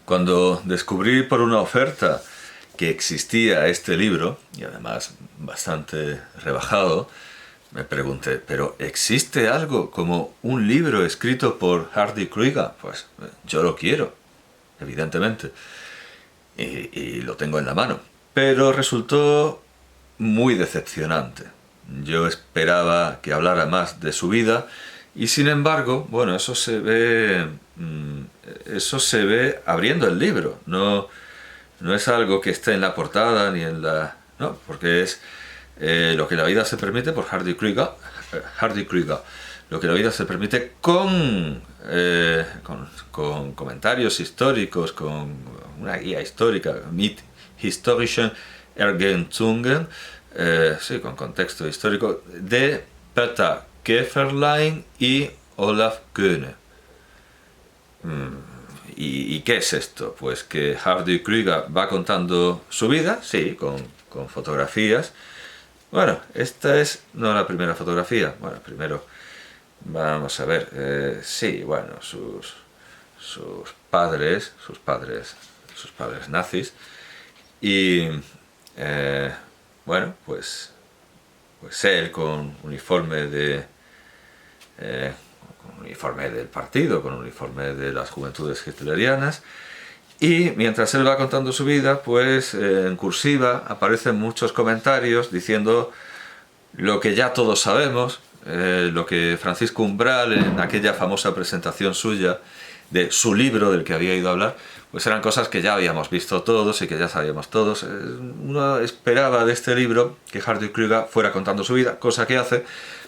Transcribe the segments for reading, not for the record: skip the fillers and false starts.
Cuando descubrí por una oferta que existía este libro, y además bastante rebajado, me pregunté, ¿pero existe algo como un libro escrito por Hardy Krueger? Pues yo lo quiero, evidentemente, y lo tengo en la mano. Pero resultó muy decepcionante. Yo esperaba que hablara más de su vida y sin embargo, bueno, eso se ve abriendo el libro. No es algo que esté en la portada ni en la, no, porque es lo que la vida se permite por Hardy Krueger, lo que la vida se permite con comentarios históricos, con una guía histórica, mit historischen Ergänzungen, sí, con contexto histórico, de Peter Käferlein y Olaf Köhne. ¿Y qué es esto? Pues que Hardy Krueger va contando su vida, sí, con fotografías. Bueno, esta es no la primera fotografía. Bueno, primero vamos a ver. Sí, bueno, sus padres nazis. Y bueno, pues él con uniforme con uniforme del partido, con uniforme de las juventudes hitlerianas. Y mientras él va contando su vida, pues en cursiva aparecen muchos comentarios diciendo lo que ya todos sabemos, lo que Francisco Umbral en aquella famosa presentación suya de su libro del que había ido a hablar, pues eran cosas que ya habíamos visto todos y que ya sabíamos todos. Uno esperaba de este libro que Hardy Krueger fuera contando su vida, cosa que hace,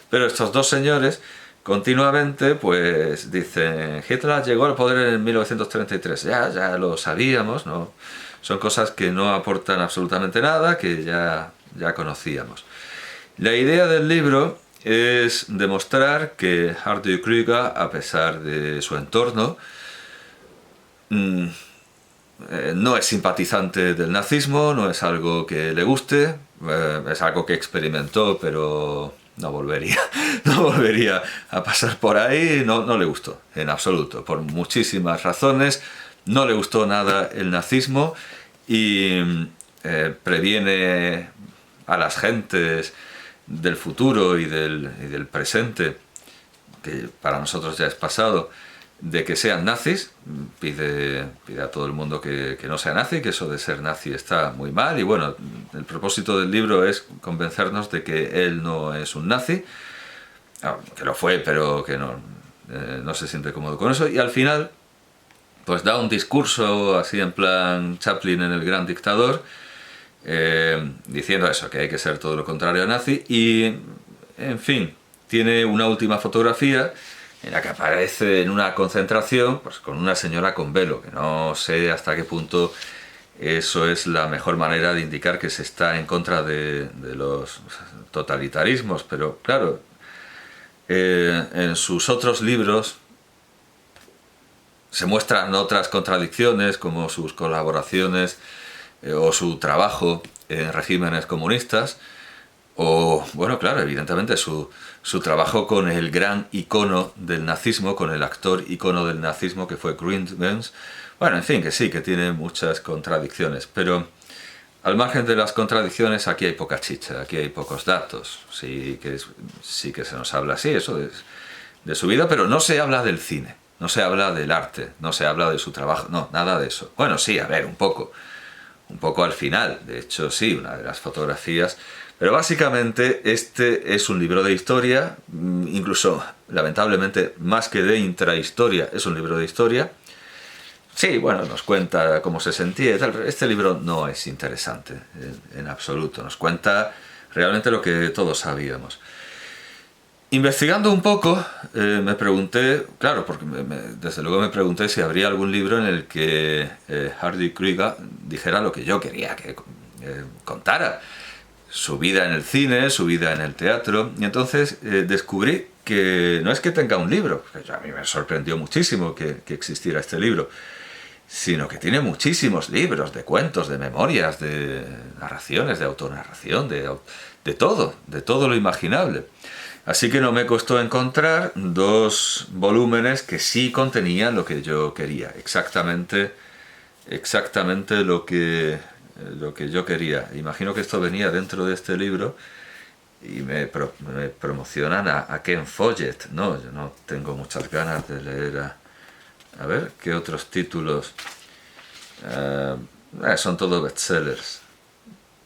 pero estos dos señores continuamente pues dicen Hitler llegó al poder en 1933, ya lo sabíamos, ¿no? Son cosas que no aportan absolutamente nada, que ya conocíamos. La idea del libro es demostrar que Hardy Krueger, a pesar de su entorno, no es simpatizante del nazismo, no es algo que le guste, es algo que experimentó, pero no volvería a pasar por ahí, no le gustó, en absoluto, por muchísimas razones, no le gustó nada el nazismo y previene a las gentes del futuro y del presente, que para nosotros ya es pasado, de que sean nazis, pide a todo el mundo que no sea nazi, que eso de ser nazi está muy mal, y bueno, el propósito del libro es convencernos de que él no es un nazi, que lo fue, pero que no se siente cómodo con eso, y al final pues da un discurso así en plan Chaplin en El Gran Dictador, diciendo eso, que hay que ser todo lo contrario a nazi, y en fin, tiene una última fotografía en la que aparece en una concentración pues con una señora con velo, que no sé hasta qué punto eso es la mejor manera de indicar que se está en contra de los totalitarismos, pero claro, en sus otros libros se muestran otras contradicciones, como sus colaboraciones o su trabajo en regímenes comunistas, o, bueno, claro, evidentemente su trabajo con el gran icono del nazismo, con el actor icono del nazismo que fue Gründgens. Bueno, en fin, que sí, que tiene muchas contradicciones, pero al margen de las contradicciones aquí hay poca chicha, aquí hay pocos datos. Sí que se nos habla así, eso de su vida, pero no se habla del cine, no se habla del arte, no se habla de su trabajo, no, nada de eso. Bueno, sí, a ver, un poco al final, de hecho sí, una de las fotografías. Pero básicamente este es un libro de historia, incluso lamentablemente más que de intrahistoria, es un libro de historia. Sí, bueno, nos cuenta cómo se sentía y tal, pero este libro no es interesante en absoluto, nos cuenta realmente lo que todos sabíamos. Investigando un poco, me pregunté, claro, porque desde luego me pregunté si habría algún libro en el que Hardy Krueger dijera lo que yo quería que contara. Su vida en el cine, su vida en el teatro, y entonces descubrí que no es que tenga un libro, que a mí me sorprendió muchísimo que existiera este libro, sino que tiene muchísimos libros de cuentos, de memorias, de narraciones, de autonarración, de todo lo imaginable. Así que no me costó encontrar dos volúmenes que sí contenían lo que yo quería, exactamente exactamente lo que yo quería. Imagino que esto venía dentro de este libro y me promocionan a Ken Follett. No, yo no tengo muchas ganas de leer a ver, ¿qué otros títulos? Son todos bestsellers.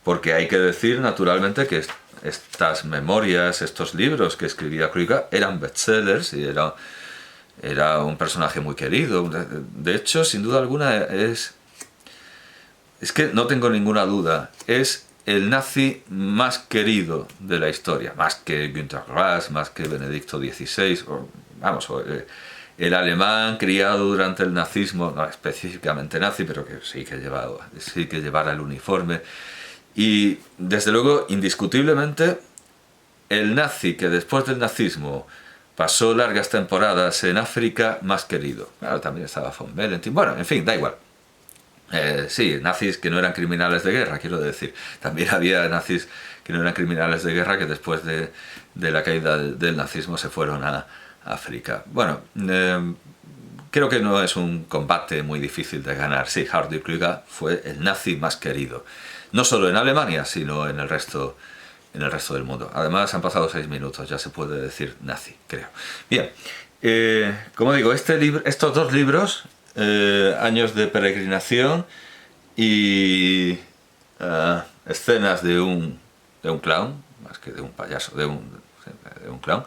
Porque hay que decir, naturalmente, que estas memorias, estos libros que escribía Kruger eran bestsellers y era un personaje muy querido. De hecho, sin duda alguna, es que no tengo ninguna duda, es el nazi más querido de la historia, más que Günter Grass, más que Benedicto XVI, el alemán criado durante el nazismo, no específicamente nazi, pero que sí que llevara el uniforme. Y desde luego, indiscutiblemente, el nazi que después del nazismo pasó largas temporadas en África, más querido. Claro, también estaba von Valentin. Bueno, en fin, da igual. Sí, nazis que no eran criminales de guerra, quiero decir. También había nazis que no eran criminales de guerra que después de la caída del nazismo se fueron a África. Bueno, creo que no es un combate muy difícil de ganar. Sí, Hardy Krüger fue el nazi más querido. No solo en Alemania, sino en el resto del mundo. Además, han pasado 6 minutos, ya se puede decir nazi, creo. Bien, como digo, estos dos libros, Años de peregrinación y escenas de un clown, más que de un payaso, de un clown.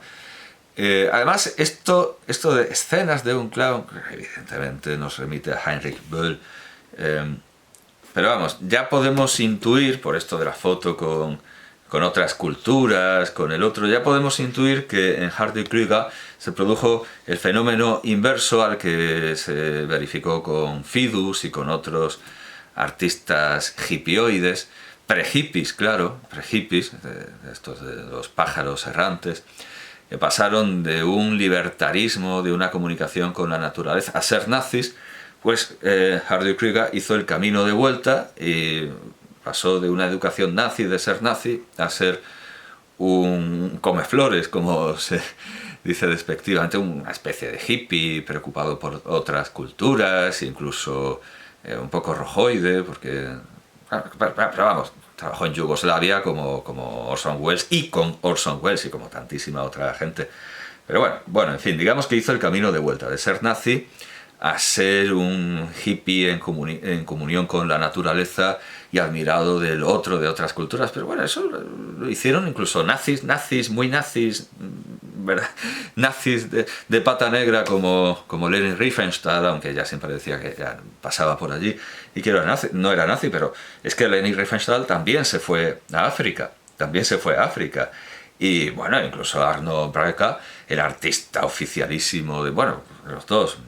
Además, esto de escenas de un clown, evidentemente nos remite a Heinrich Böll, pero vamos, ya podemos intuir, por esto de la foto con otras culturas, con el otro, ya podemos intuir que en Hardy Krüger se produjo el fenómeno inverso al que se verificó con Fidus y con otros artistas hippioides, pre-hippies, claro, pre-hippies, estos de los pájaros errantes, que pasaron de un libertarismo, de una comunicación con la naturaleza, a ser nazis. Pues Hardy Krüger hizo el camino de vuelta y pasó de una educación nazi, de ser nazi, a ser un comeflores, como se dice despectivamente, una especie de hippie preocupado por otras culturas, incluso un poco rojoide, porque, pero vamos, trabajó en Yugoslavia como Orson Welles y con Orson Welles y como tantísima otra gente. Pero bueno, en fin, digamos que hizo el camino de vuelta, de ser nazi a ser un hippie en comunión con la naturaleza y admirado del otro, de otras culturas. Pero bueno, eso lo hicieron incluso nazis, muy nazis, ¿verdad? Nazis de pata negra como Leni Riefenstahl, aunque ella siempre decía que ya pasaba por allí y que no era nazi, pero es que Leni Riefenstahl también se fue a África, Y bueno, incluso Arno Breca, el artista oficialísimo de, bueno, los dos,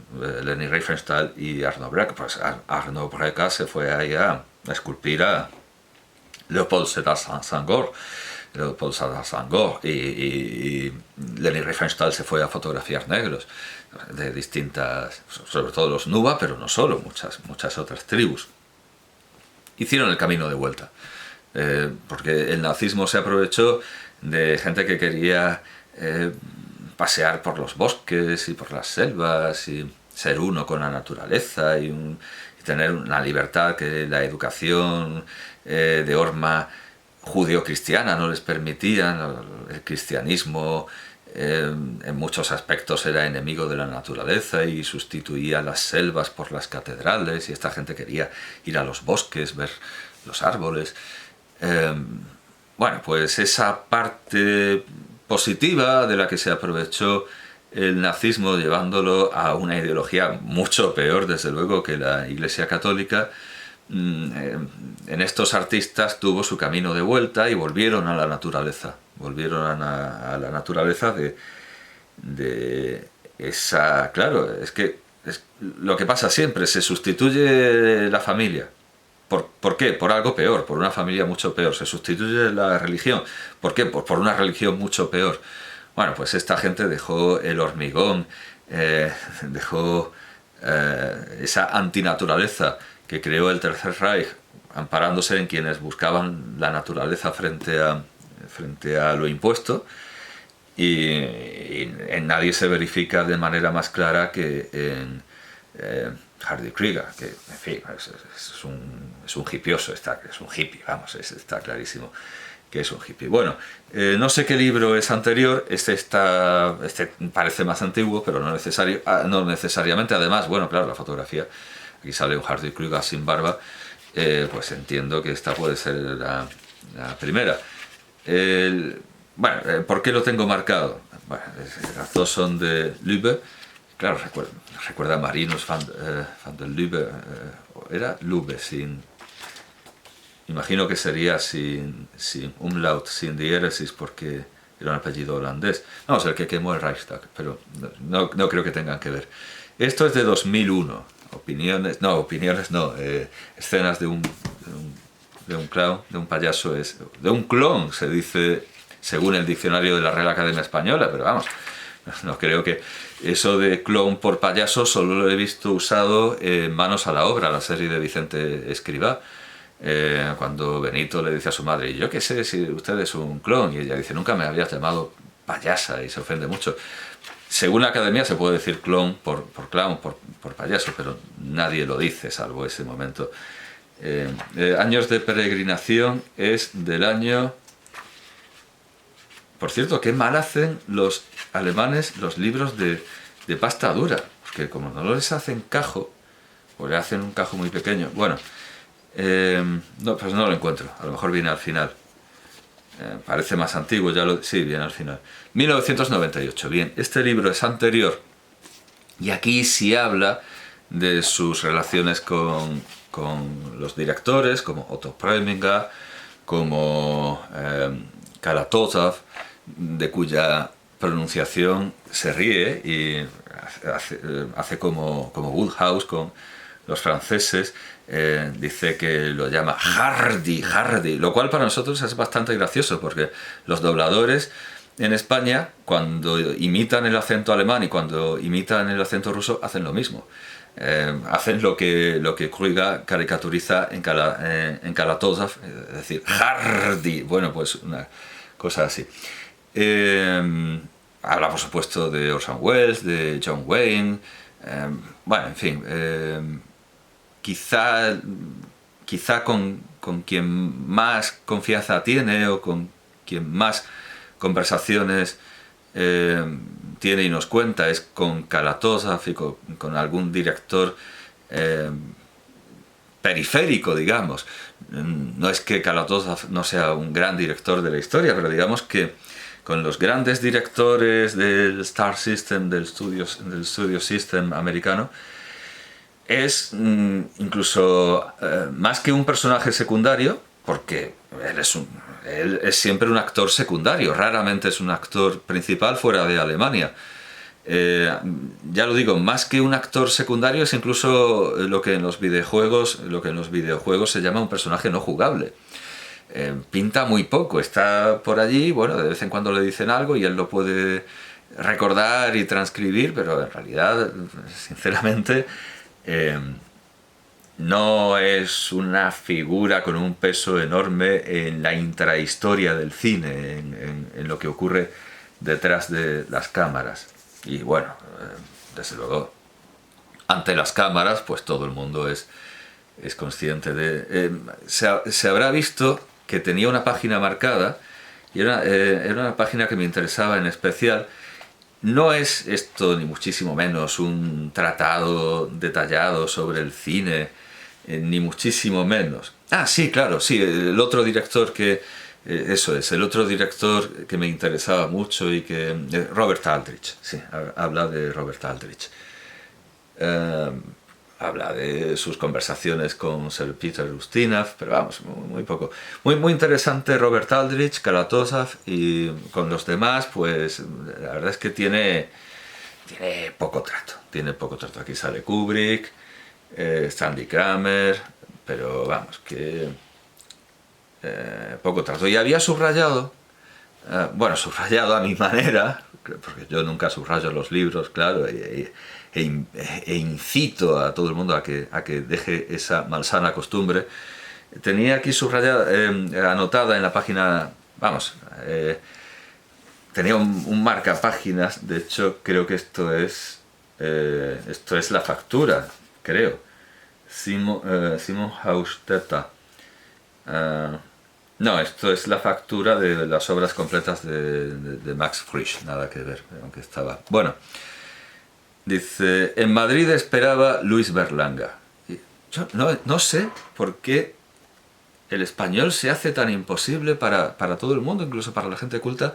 Leni Riefenstahl y Arno Breca, pues Arno Breca se fue ahí a esculpir a Leopold Sédar Senghor, y Leni Riefenstahl se fue a fotografiar negros de distintas, sobre todo los Nuba, pero no solo, muchas otras tribus. Hicieron el camino de vuelta, porque el nazismo se aprovechó de gente que quería pasear por los bosques y por las selvas y ser uno con la naturaleza y tener una libertad que la educación de horma judío-cristiana no les permitía. El cristianismo en muchos aspectos era enemigo de la naturaleza y sustituía las selvas por las catedrales, y esta gente quería ir a los bosques, ver los árboles. Bueno, pues esa parte positiva de la que se aprovechó el nazismo, llevándolo a una ideología mucho peor, desde luego, que la Iglesia Católica, en estos artistas tuvo su camino de vuelta y volvieron a la naturaleza. Volvieron a la naturaleza de esa... Claro, es que es lo que pasa siempre, se sustituye la familia. ¿Por qué? Por algo peor, por una familia mucho peor. Se sustituye la religión. ¿Por qué? Por una religión mucho peor. Bueno, pues esta gente dejó el hormigón, dejó esa antinaturaleza que creó el Tercer Reich, amparándose en quienes buscaban la naturaleza frente a lo impuesto, y en nadie se verifica de manera más clara que Hardy Krieger, que en fin, es un hipioso, es un hippie, vamos, está clarísimo que es un hippie. Bueno, no sé qué libro es anterior, este parece más antiguo, pero no no necesariamente. Además, bueno, claro, la fotografía, aquí sale un Hardy Krieger sin barba, pues entiendo que esta puede ser la primera. Bueno, ¿por qué lo tengo marcado? Bueno, las dos son de Lübbe. Claro, recuerda a Marinus van der Lubbe, era Lubbe, imagino que sería sin umlaut, sin diéresis, porque era un apellido holandés. Vamos, el que quemó el Reichstag, pero no creo que tengan que ver. Esto es de 2001, escenas de un clown, de un payaso, de un clon, se dice según el diccionario de la Real Academia Española, pero vamos, no creo que eso de clown por payaso solo lo he visto usado en Manos a la obra, la serie de Vicente Escrivá, cuando Benito le dice a su madre, yo qué sé si usted es un clon, y ella dice, nunca me habías llamado payasa, y se ofende mucho. Según la academia se puede decir clown por clown, por payaso, pero nadie lo dice salvo ese momento. Años de peregrinación es del año... Por cierto, qué mal hacen los alemanes los libros de pasta dura, porque como no les hacen cajo, o le hacen un cajo muy pequeño, bueno, no, pues no lo encuentro, a lo mejor viene al final. Parece más antiguo, sí, viene al final. 1998, bien, este libro es anterior, y aquí sí habla de sus relaciones con los directores, como Otto Preminger, como Kalatozov, de cuya pronunciación se ríe y hace como Woodhouse con los franceses, dice que lo llama Hardy, lo cual para nosotros es bastante gracioso, porque los dobladores en España, cuando imitan el acento alemán y cuando imitan el acento ruso, hacen lo mismo. Hacen lo que Krüger caricaturiza en Kalatozov, es decir, Hardy, bueno, pues una cosa así. Habla, por supuesto, de Orson Welles, de John Wayne, bueno, en fin, quizá con quien más confianza tiene o con quien más conversaciones tiene y nos cuenta es con Kalatozov y con algún director periférico, digamos. No es que Kalatozov no sea un gran director de la historia, pero digamos que con los grandes directores del Star System, del Studio System americano, es incluso más que un personaje secundario, porque él es siempre un actor secundario, raramente es un actor principal fuera de Alemania. Ya lo digo, más que un actor secundario es incluso lo que en los videojuegos se llama un personaje no jugable. Pinta muy poco, está por allí, bueno, de vez en cuando le dicen algo y él lo puede recordar y transcribir, pero en realidad, sinceramente, no es una figura con un peso enorme en la intrahistoria del cine, en lo que ocurre detrás de las cámaras. Y bueno, desde luego, ante las cámaras, pues todo el mundo es consciente de... se habrá visto que tenía una página marcada, y era una página que me interesaba en especial. No es esto, ni muchísimo menos, un tratado detallado sobre el cine, ni muchísimo menos. Ah, sí, claro, sí, el otro director el otro director que me interesaba mucho y que... Robert Aldrich, sí, habla de Robert Aldrich. Habla de sus conversaciones con Sir Peter Ustinov, pero vamos, muy poco. Muy interesante Robert Aldrich, Kalatozov, y con los demás, pues la verdad es que tiene poco trato. Aquí sale Kubrick, Stanley Kramer, pero vamos, que poco trato. Y había subrayado, subrayado a mi manera, porque yo nunca subrayo los libros, claro, e incito a todo el mundo a que deje esa malsana costumbre. Tenía aquí subrayada, anotada en la página, tenía un marcapáginas, de hecho creo que esto es la factura, creo. Simon Hausteta. No, esto es la factura de las obras completas de Max Frisch, nada que ver, aunque estaba... Bueno, dice, en Madrid esperaba Luis Berlanga. Y yo no sé por qué el español se hace tan imposible para todo el mundo, incluso para la gente culta.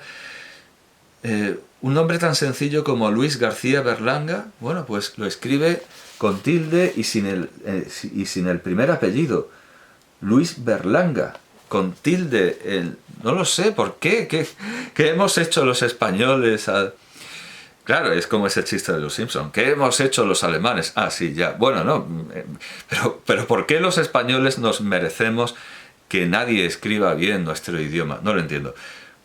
Un nombre tan sencillo como Luis García Berlanga, bueno, pues lo escribe con tilde y sin el primer apellido. Luis Berlanga, con tilde. No lo sé, ¿por qué? ¿Qué hemos hecho los españoles? Claro, es como ese chiste de los Simpson. ¿Qué hemos hecho los alemanes? Ah, sí, ya. Bueno, no. Pero ¿por qué los españoles nos merecemos que nadie escriba bien nuestro idioma? No lo entiendo.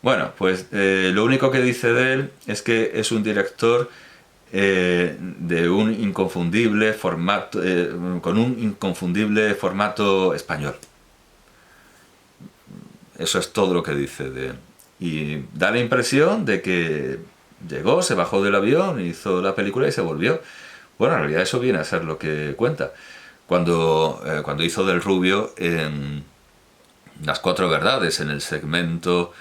Bueno, pues lo único que dice de él es que es un director de un inconfundible formato, con un inconfundible formato español. Eso es todo lo que dice de él. Y da la impresión de que llegó, se bajó del avión, hizo la película y se volvió. Bueno, en realidad eso viene a ser lo que cuenta. Cuando hizo del Rubio en Las Cuatro Verdades, en el segmento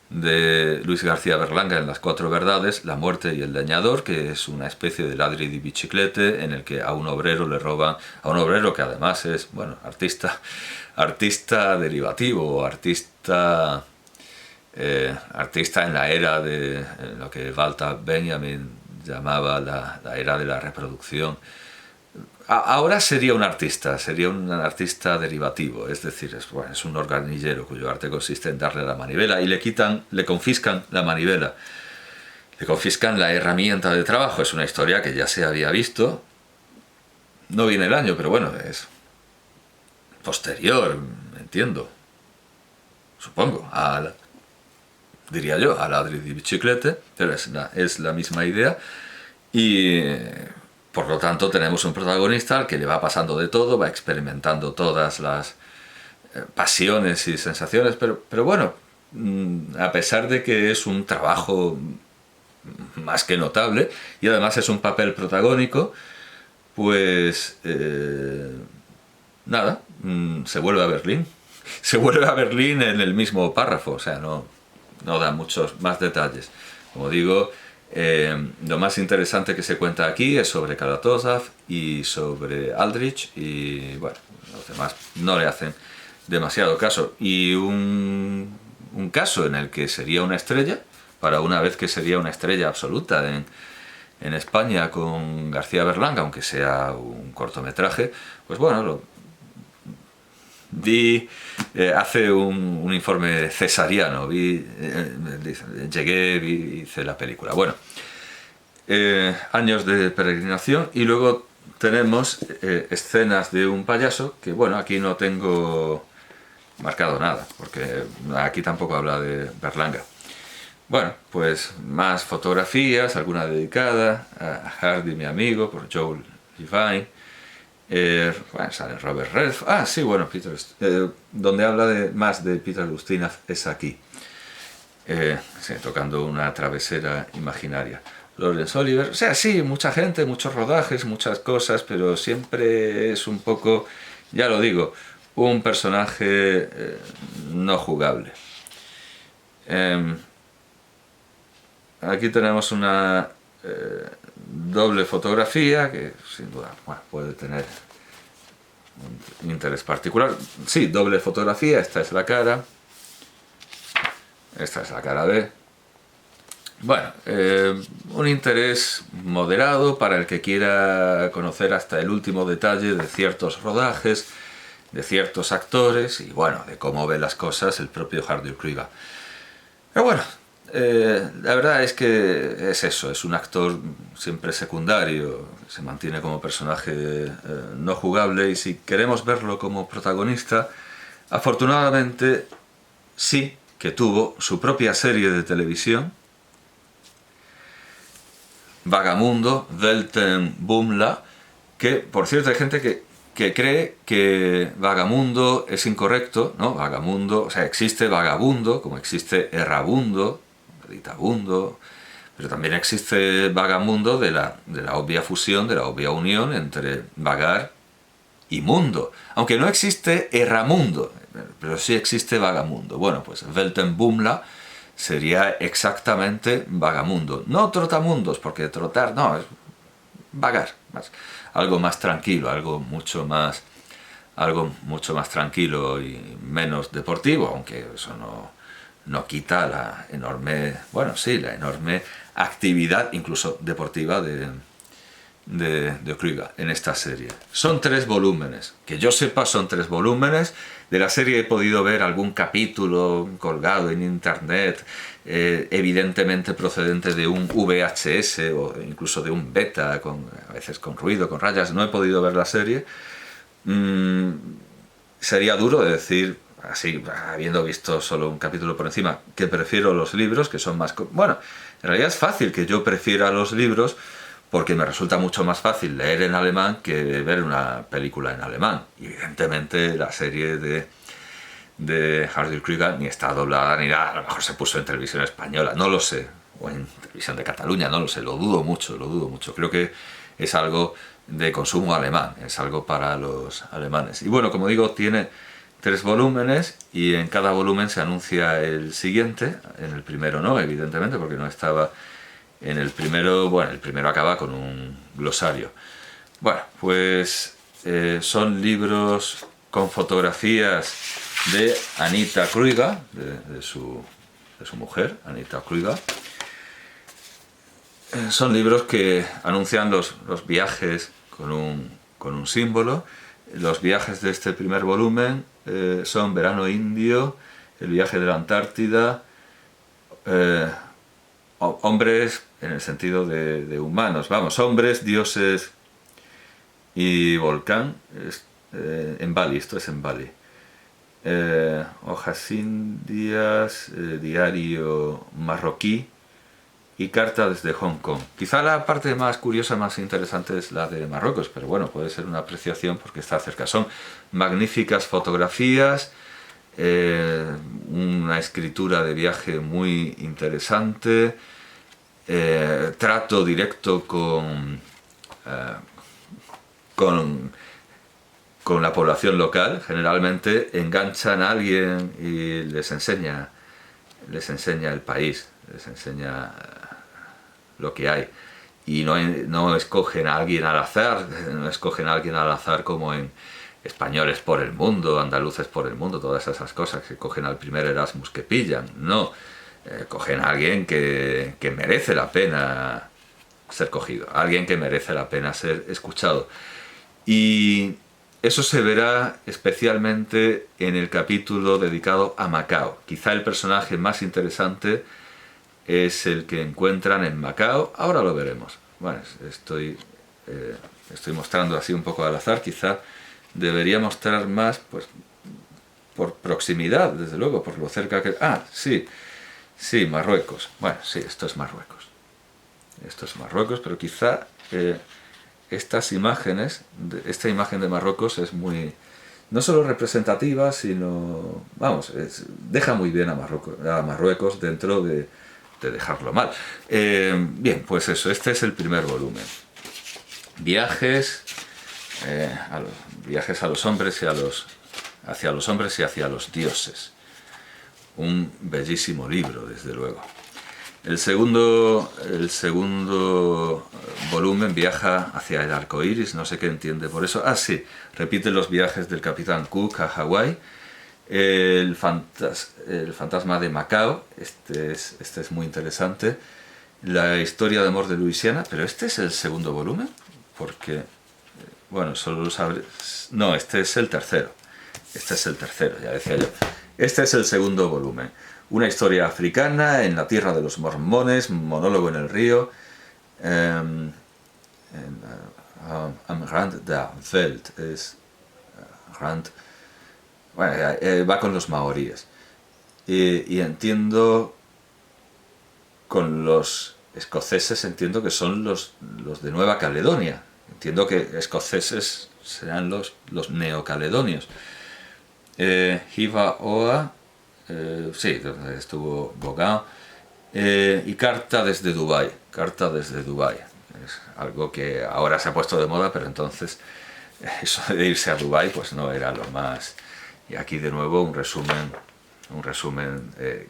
de Luis García Berlanga en Las Cuatro Verdades, La Muerte y el Leñador, que es una especie de ladri di biciclette en el que a un obrero le roban, a un obrero que además es, bueno, artista derivativo, artista en la era de lo que Walter Benjamin llamaba la era de la reproducción. Ahora sería un artista derivativo, es decir, es un organillero cuyo arte consiste en darle la manivela y le confiscan la manivela, le confiscan la herramienta de trabajo. Es una historia que ya se había visto, no viene el año, pero bueno, es posterior, entiendo, supongo, diría yo, a Ladri di Biciclette, pero es la misma idea y... Por lo tanto, tenemos un protagonista al que le va pasando de todo, va experimentando todas las pasiones y sensaciones, pero bueno, a pesar de que es un trabajo más que notable y además es un papel protagónico, pues nada, se vuelve a Berlín. Se vuelve a Berlín en el mismo párrafo, o sea, no da muchos más detalles. Como digo, lo más interesante que se cuenta aquí es sobre Kalatozov y sobre Aldrich y bueno, los demás no le hacen demasiado caso. Y un caso en el que sería una estrella, para una vez que sería una estrella absoluta en España con García Berlanga, aunque sea un cortometraje, pues bueno, hace un informe cesariano, llegué, hice la película. Bueno, años de peregrinación y luego tenemos escenas de un payaso que, bueno, aquí no tengo marcado nada, porque aquí tampoco habla de Berlanga. Bueno, pues más fotografías, alguna dedicada a Hardy, mi amigo, por Joel Levine. Bueno, sale Robert Redford. Ah, sí, bueno, donde habla más de Peter Ustinov es aquí. Sí, tocando una travesera imaginaria. Laurence Olivier, o sea, sí, mucha gente, muchos rodajes, muchas cosas, pero siempre es un poco, ya lo digo, un personaje no jugable. Aquí tenemos una doble fotografía que sin duda, bueno, puede tener un interés particular. Sí, doble fotografía, esta es la cara, esta es la cara B. Bueno, un interés moderado para el que quiera conocer hasta el último detalle de ciertos rodajes, de ciertos actores y bueno, de cómo ve las cosas el propio Hardy Krüger. Pero bueno, la verdad es que es eso, es un actor siempre secundario, se mantiene como personaje no jugable y si queremos verlo como protagonista, afortunadamente sí que tuvo su propia serie de televisión, Vagamundo, Weltenbummler, que por cierto hay gente que cree que Vagamundo es incorrecto, ¿no? Vagamundo, o sea, existe Vagabundo, como existe Errabundo, Editabundo, pero también existe Vagamundo de la obvia fusión, de la obvia unión entre vagar y mundo. Aunque no existe erramundo, pero sí existe vagamundo. Bueno, pues Weltenbummler sería exactamente vagamundo. No trotamundos, porque trotar no, es vagar, algo más tranquilo, algo mucho más tranquilo y menos deportivo, aunque eso no quita la enorme, bueno, sí, la enorme actividad, incluso deportiva, de Kruger en esta serie. Son 3 volúmenes, que yo sepa son 3 volúmenes. De la serie he podido ver algún capítulo colgado en internet, evidentemente procedente de un VHS o incluso de un beta, a veces con ruido, con rayas. No he podido ver la serie. Sería duro decir, así, habiendo visto solo un capítulo por encima, que prefiero los libros, que son más... Bueno, en realidad es fácil que yo prefiera los libros, porque me resulta mucho más fácil leer en alemán que ver una película en alemán. Y evidentemente la serie de Hardy Kruger ni está doblada ni nada, a lo mejor se puso en televisión española, no lo sé, o en televisión de Cataluña, no lo sé, lo dudo mucho. Creo que es algo de consumo alemán, es algo para los alemanes. Y bueno, como digo, tiene 3 volúmenes y en cada volumen se anuncia el siguiente. En el primero no, evidentemente, porque no estaba en el primero. Bueno, el primero acaba con un glosario. Bueno, pues son libros con fotografías de Anita Kruger, de su mujer, Anita Kruger. Son libros que anuncian los viajes con un símbolo. Los viajes de este primer volumen son Verano Indio, el viaje de la Antártida, hombres en el sentido de humanos, vamos, hombres, dioses y volcán, en Bali, esto es en Bali. Hojas indias, diario marroquí y carta desde Hong Kong. Quizá la parte más curiosa, más interesante es la de Marruecos, pero bueno, puede ser una apreciación porque está cerca. Son magníficas fotografías, una escritura de viaje muy interesante, trato directo con la población local. Generalmente enganchan a alguien y les enseña el país, les enseña lo que hay, y no escogen a alguien al azar, como en Españoles por el mundo, Andaluces por el mundo, todas esas cosas, que cogen al primer Erasmus que pillan. No, cogen a alguien que merece la pena ser cogido, alguien que merece la pena ser escuchado. Y eso se verá especialmente en el capítulo dedicado a Macao. Quizá el personaje más interesante es el que encuentran en Macao. Ahora lo veremos. Bueno, estoy mostrando así un poco al azar. Quizá debería mostrar más, pues, por proximidad, desde luego, por lo cerca que... Ah, sí, Marruecos. Bueno, sí, esto es Marruecos. Pero quizá estas imágenes, esta imagen de Marruecos es muy... no solo representativa, sino... vamos, deja muy bien a Marruecos dentro de dejarlo mal. Bien, pues eso, este es el primer volumen. Viajes a los hombres hacia los hombres y hacia los dioses. Un bellísimo libro, desde luego. El segundo volumen viaja hacia el arco iris, no sé qué entiende por eso. Ah, sí, repite los viajes del Capitán Cook a Hawái. El fantasma de Macao, este es muy interesante. La historia de amor de Luisiana, pero este es el segundo volumen, porque, bueno, solo lo sabré. No, este es el tercero, ya decía yo. Este es el segundo volumen. Una historia africana en la tierra de los mormones, monólogo en el río. Am Rand der Welt, es Rand. Bueno, va con los maoríes. Y entiendo, con los escoceses, entiendo que son los de Nueva Caledonia. Entiendo que escoceses serán los neocaledonios. Hiva Oa, sí, donde estuvo Gauguin. Y carta desde Dubái. Es algo que ahora se ha puesto de moda, pero entonces eso de irse a Dubái pues no era lo más. Y aquí de nuevo un resumen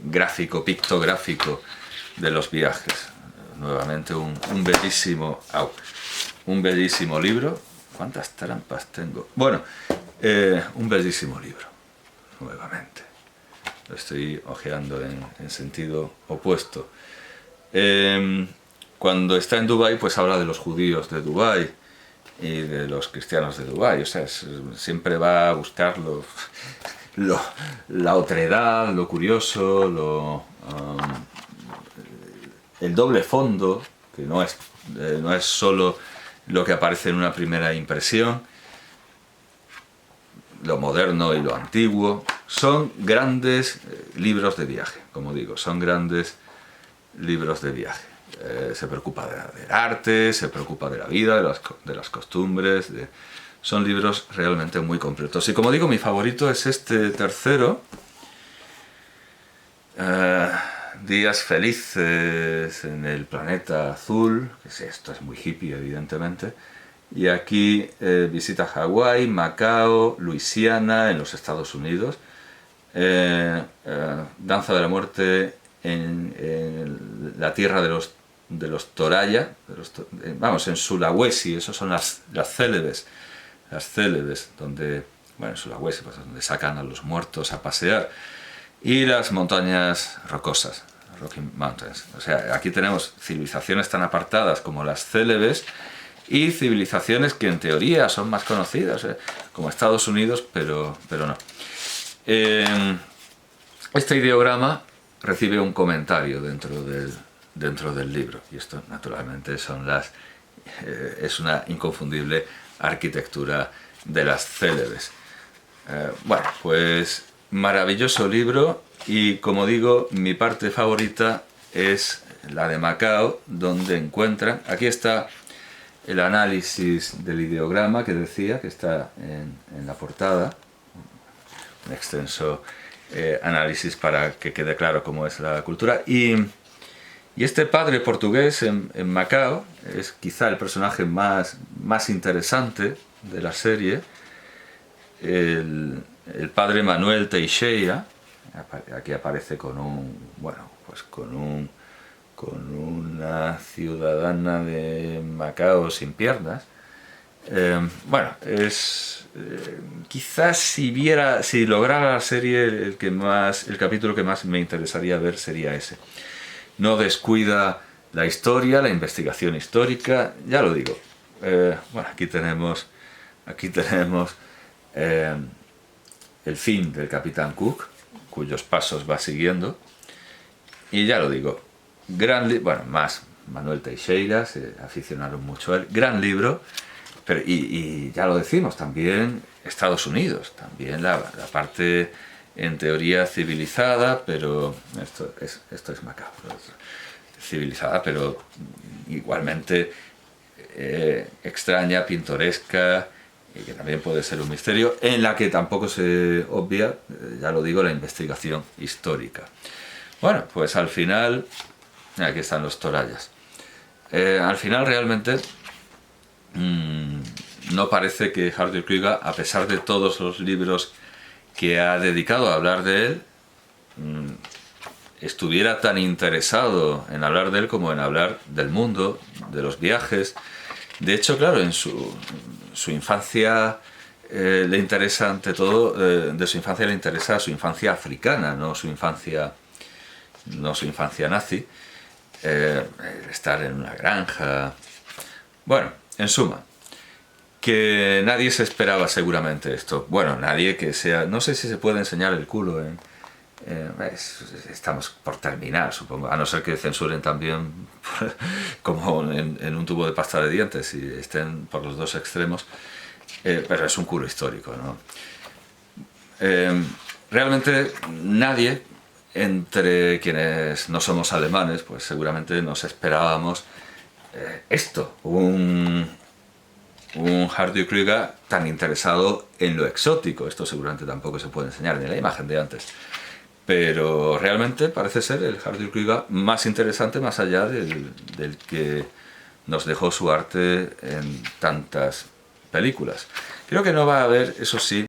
gráfico, pictográfico de los viajes. Nuevamente un bellísimo libro. ¿Cuántas trampas tengo? Bueno, un bellísimo libro, nuevamente. Lo estoy hojeando en sentido opuesto. Cuando está en Dubái, pues habla de los judíos de Dubái y de los cristianos de Dubái. O sea, siempre va a buscar la otredad, lo curioso, el doble fondo, que no es solo lo que aparece en una primera impresión, lo moderno y lo antiguo. Son grandes libros de viaje, como digo, son grandes libros de viaje. Se preocupa del arte, se preocupa de la vida, de las costumbres. Son libros realmente muy completos. Y como digo, mi favorito es este tercero, Días felices en el planeta azul, que esto es muy hippie evidentemente, y aquí visita Hawái, Macao, Luisiana en los Estados Unidos, Danza de la Muerte en la tierra de los Toraya, vamos, en Sulawesi, esos son las célebes, donde, bueno, en Sulawesi, pues, donde sacan a los muertos a pasear, y las montañas rocosas, Rocky Mountains. O sea, aquí tenemos civilizaciones tan apartadas como las célebes y civilizaciones que en teoría son más conocidas, como Estados Unidos, pero no. Este ideograma recibe un comentario dentro del libro, y esto naturalmente es una inconfundible arquitectura de las célebes. Bueno, pues maravilloso libro, y como digo, mi parte favorita es la de Macao, donde encuentran, aquí está el análisis del ideograma que decía, que está en la portada, un extenso análisis para que quede claro cómo es la cultura. Y este padre portugués en Macao es quizá el personaje más interesante de la serie, el padre Manuel Teixeira. Aquí aparece con una ciudadana de Macao sin piernas. Bueno, quizás si lograra la serie, el capítulo que más me interesaría ver sería ese. No descuida la historia, la investigación histórica, ya lo digo. Bueno, aquí tenemos el fin del Capitán Cook, cuyos pasos va siguiendo, y ya lo digo, más Manuel Teixeira, se aficionaron mucho a él, gran libro, pero y ya lo decimos, también Estados Unidos, también la parte en teoría civilizada, pero esto es macabro, civilizada, pero igualmente extraña, pintoresca, y que también puede ser un misterio, en la que tampoco se obvia, ya lo digo, la investigación histórica. Bueno, pues al final, aquí están los Torayas. Al final realmente no parece que Hardy Krüger, a pesar de todos los libros que ha dedicado a hablar de él, estuviera tan interesado en hablar de él como en hablar del mundo, de los viajes. De hecho, claro, en su infancia le interesa, ante todo, de su infancia le interesa su infancia africana, no su infancia nazi, estar en una granja. Bueno, en suma, que nadie se esperaba seguramente esto. Bueno, nadie que sea... No sé si se puede enseñar el culo estamos por terminar, supongo, a no ser que censuren también como en un tubo de pasta de dientes y estén por los dos extremos, pero es un culo histórico, ¿no? Realmente nadie, entre quienes no somos alemanes, pues seguramente nos esperábamos esto, un Hardy Krüger tan interesado en lo exótico. Esto seguramente tampoco se puede enseñar ni la imagen de antes, pero realmente parece ser el Hardy Krüger más interesante, más allá del que nos dejó su arte en tantas películas. Creo que no va a haber, eso sí,